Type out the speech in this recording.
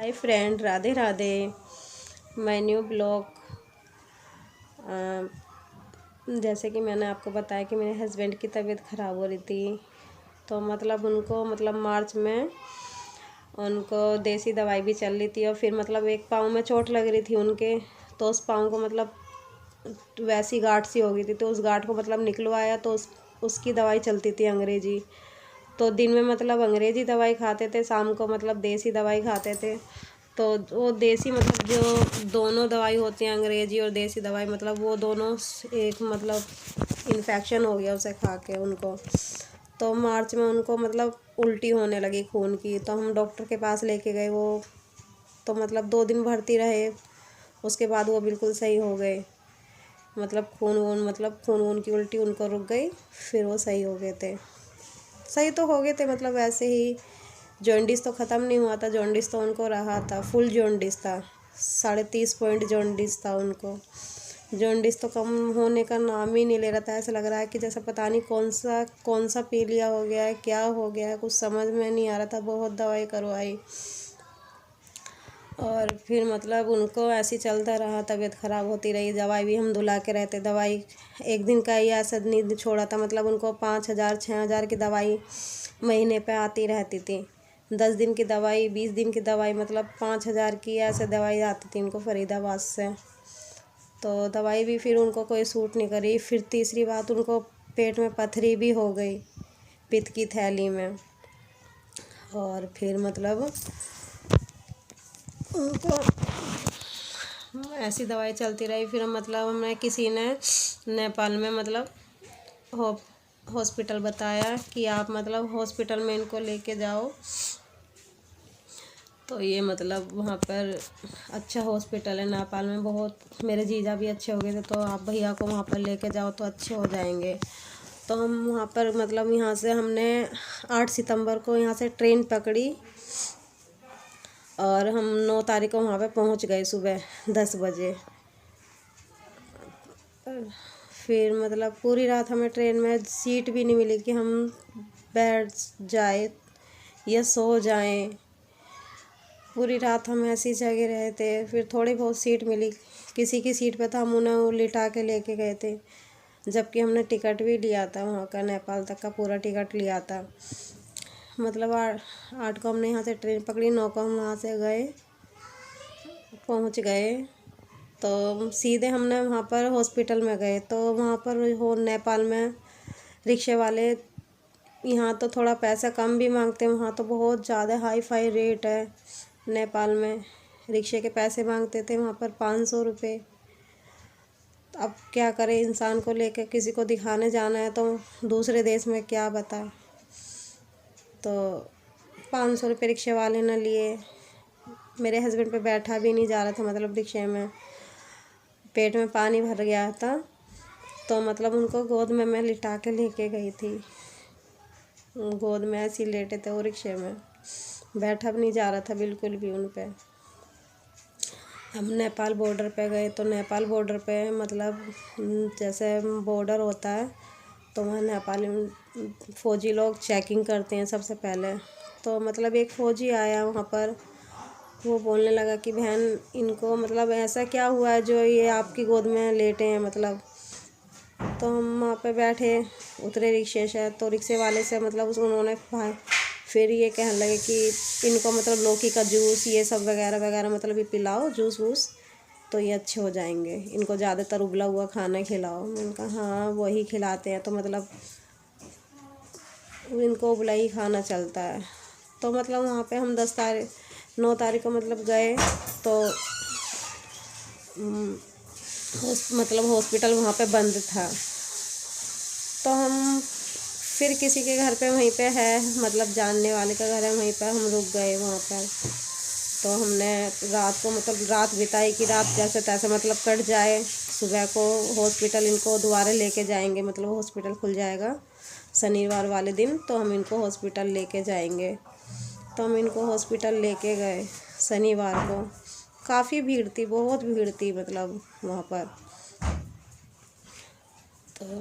Hi friend, Radhe Radhe. मैं new blog. जैसे कि मैंने आपको बताया कि मेरे हस्बैंड की तबीयत ख़राब हो रही थी, तो उनको मार्च में उनको देसी दवाई भी चल रही थी, और फिर एक पाँव में चोट लग रही थी उनके। तो उस पाँव को वैसी गांठ सी हो गई थी, तो उस गांठ को निकलवाया, तो उसकी दवाई चलती थी अंग्रेजी। तो दिन में अंग्रेजी दवाई खाते थे, शाम को देसी दवाई खाते थे। तो वो देसी जो दोनों दवाई होती हैं, अंग्रेजी और देसी दवाई, वो दोनों एक इन्फेक्शन हो गया उसे खा के उनको। तो मार्च में उनको उल्टी होने लगी खून की। तो हम डॉक्टर के पास लेके गए। वो तो 2 दिन भर्ती रहे, उसके बाद वो बिल्कुल सही हो गए। खून वून की उल्टी उनको रुक गई, फिर वो सही हो गए थे। सही तो हो गए थे, वैसे ही जॉन्डिस तो ख़त्म नहीं हुआ था। जॉन्डिस तो उनको रहा था, फुल जॉन्डिस था, 30.5 पॉइंट जॉन्डिस था उनको। जॉन्डिस तो कम होने का नाम ही नहीं ले रहा था। ऐसा लग रहा है कि जैसे पता नहीं कौन सा पी लिया हो गया है, क्या हो गया है, कुछ समझ में नहीं आ रहा था। बहुत दवाई करवाई, और फिर उनको ऐसे ही चलता रहा, तबीयत ख़राब होती रही। दवाई भी हम दुला के रहते, दवाई एक दिन का ही ऐसा नहीं छोड़ा था। उनको 5,000 6,000 की दवाई महीने पे आती रहती थी। 10 दिन की दवाई, 20 दिन की दवाई, 5,000 की ऐसे दवाई आती थी उनको फरीदाबाद से। तो दवाई भी फिर उनको कोई सूट नहीं करी। फिर तीसरी बात, उनको पेट में पथरी भी हो गई, पित्त की थैली में। और फिर उनको ऐसी दवाई चलती रही। फिर हमें किसी ने नेपाल में हॉस्पिटल बताया कि आप हॉस्पिटल में इनको लेके जाओ। तो ये वहाँ पर अच्छा हॉस्पिटल है नेपाल में। बहुत मेरे जीजा भी अच्छे हो गए थे, तो आप भैया को वहाँ पर लेके जाओ तो अच्छे हो जाएंगे। तो हम वहाँ पर यहाँ से हमने 8 सितंबर को यहाँ से ट्रेन पकड़ी, और हम 9 तारीख को वहाँ पे पहुँच गए सुबह 10 बजे। फिर पूरी रात हमें ट्रेन में सीट भी नहीं मिली कि हम बैठ जाए या सो जाएं। पूरी रात हम ऐसी जगह रहे थे। फिर थोड़ी बहुत सीट मिली, किसी की सीट पे था, हम उन्हें लिटा के लेके गए थे। जबकि हमने टिकट भी लिया था वहाँ का, नेपाल तक का पूरा टिकट लिया था। 8 को हमने यहाँ से ट्रेन पकड़ी, 9 को हम वहाँ से पहुँच गए। तो सीधे हमने वहाँ पर हॉस्पिटल में गए। तो वहाँ पर नेपाल में रिक्शे वाले, यहाँ तो थोड़ा पैसा कम भी मांगते हैं, वहाँ तो बहुत ज़्यादा हाई फाई रेट है। नेपाल में रिक्शे के पैसे मांगते थे वहाँ पर 500 रुपये। अब क्या करें, इंसान को लेकर किसी को दिखाने जाना है तो दूसरे देश में क्या बताए। तो 500 रुपये रिक्शे वाले ने लिए। मेरे हस्बैंड पे बैठा भी नहीं जा रहा था, रिक्शे में पेट में पानी भर गया था। तो उनको गोद में मैं लिटा के लेके गई थी। गोद में ऐसे ही लेटे थे वो, रिक्शे में बैठा भी नहीं जा रहा था बिल्कुल भी उन पे। हम नेपाल बॉर्डर पे गए। तो नेपाल बॉर्डर पे जैसे बॉर्डर होता है, तो वहाँ नेपाली फ़ौजी लोग चेकिंग करते हैं सबसे पहले। तो एक फ़ौजी आया वहाँ पर, वो बोलने लगा कि बहन, इनको ऐसा क्या हुआ है जो ये आपकी गोद में लेटे हैं। तो हम वहाँ पे बैठे, उतरे रिक्शे से। तो रिक्शे वाले से उन्होंने फिर ये कहने लगे कि इनको लौकी का जूस, ये सब वगैरह वगैरह ये पिलाओ, जूस वूस, तो ये अच्छे हो जाएंगे। इनको ज़्यादातर उबला हुआ खाना खिलाओ। मैंने कहा हाँ, वही खिलाते हैं। तो इनको उबला ही खाना चलता है। तो वहाँ पे हम 9 तारीख को गए। तो हॉस्पिटल वहाँ पे बंद था। तो हम फिर किसी के घर पे, वहीं पे है जानने वाले का घर है, वहीं पे हम रुक गए वहाँ पर। तो हमने रात को रात बिताई कि रात जैसे तैसे कट जाए। सुबह को हॉस्पिटल इनको दोबारा लेके जाएंगे, हॉस्पिटल खुल जाएगा शनिवार वाले दिन, तो हम इनको हॉस्पिटल लेके जाएंगे। तो हम इनको हॉस्पिटल लेके गए शनिवार को। काफ़ी भीड़ थी, बहुत भीड़ थी वहाँ पर। तो